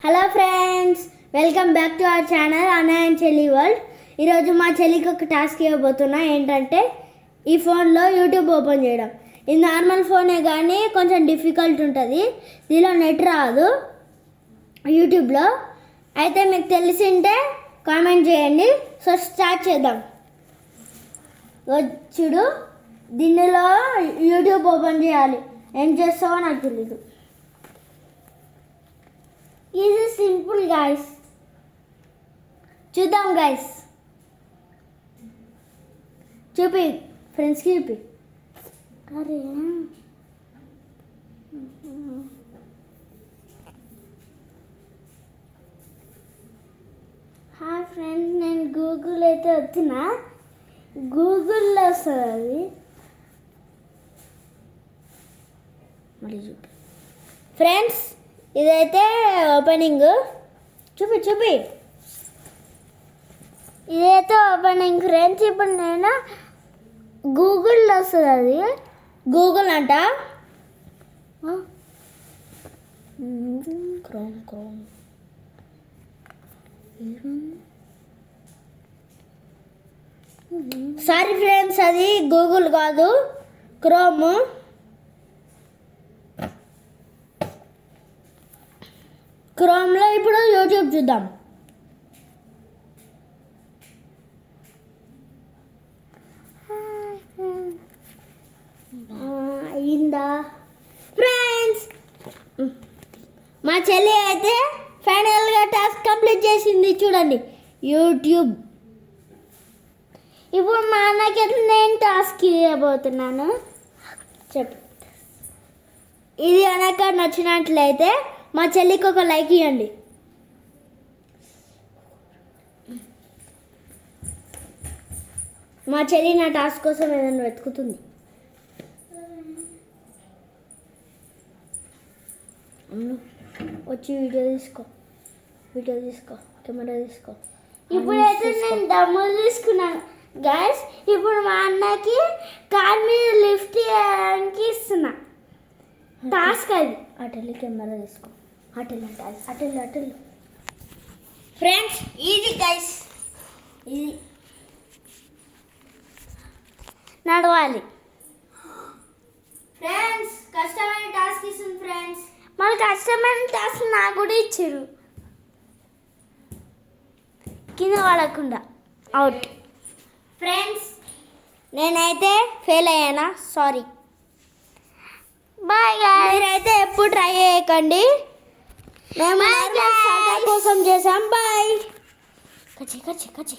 Hello friends, welcome back to our channel అన్నయ్య and చెల్లి world. ఈరోజు మా చెల్లికి ఒక టాస్క్ ఇవ్వబోతున్నా. ఏంటంటే ఈ ఫోన్లో యూట్యూబ్ ఓపెన్ చేయడం. ఇది నార్మల్ ఫోనే కానీ కొంచెం డిఫికల్ట్ ఉంటుంది. దీనిలో నెట్ రాదు యూట్యూబ్లో. అయితే మీకు తెలిసింటే కామెంట్ చేయండి. సో స్టార్ట్ చేద్దాం. చూడు, దీనిలో యూట్యూబ్ ఓపెన్ చేయాలి. ఏం చేస్తావో నాకు తెలీదు. ఇది సింపుల్ గైస్. చూద్దాం గైస్. చూపి ఫ్రెండ్స్కి చూపి. అరే హాయ్ ఫ్రెండ్స్, నేను గూగుల్ అయితే వచ్చిన గూగుల్లో వస్తుంది అది. మళ్ళీ చూపి ఫ్రెండ్స్. ఇదైతే ఓపెనింగ్. చూపి ఇదైతే ఓపెనింగ్ ఫ్రెండ్స్. ఇప్పుడు నేను గూగుల్లో వస్తుంది అది. గూగుల్ అంట. క్రోమ్ సారీ ఫ్రెండ్స్, అది గూగుల్ కాదు, క్రోమ్. క్రోమ్లో ఇప్పుడు యూట్యూబ్ చూద్దాం. అయిందా ఫ్రెండ్స్? మా చెల్లి అయితే ఫైనల్గా టాస్క్ కంప్లీట్ చేసింది. చూడండి యూట్యూబ్. ఇప్పుడు మా అన్నకి నేను టాస్క్ ఇవ్వబోతున్నాను. చెప్పు. ఇది కనుక నచ్చినట్లయితే మా చెల్లికి ఒక లైక్ ఇవ్వండి. మా చెల్లి నా టాస్క్ కోసం ఏదైనా వెతుకుతుంది. వచ్చి వీడియో తీసుకో, కెమెరా తీసుకో. ఇప్పుడైతే నేను డమ్ములు తీసుకున్నాను గైస్. ఇప్పుడు మా అన్నకి కార్ మీద లిఫ్ట్ చేయడానికి ఇస్తున్నా. టాస్క్ అది. అటెల్లి కెమెరా తీసుకో. అటెల్లు ఫ్రెండ్స్. Easy guys. ఇది నడవాలి ఫ్రెండ్స్. కష్టమైన టాస్క్ ఇస్తుంది ఫ్రెండ్స్. మళ్ళీ కష్టమైన టాస్క్ నాకు కూడా ఇచ్చారు. కింద పడకుండా అవుట్. ఫ్రెండ్స్, నేనైతే ఫెయిల్ అయ్యానా? సారీ. Bye guys. మీరైతే ఎప్పుడు ట్రై చేయకండి. మేము సరదా కోసం చేసాం. బాయ్. కచ్చి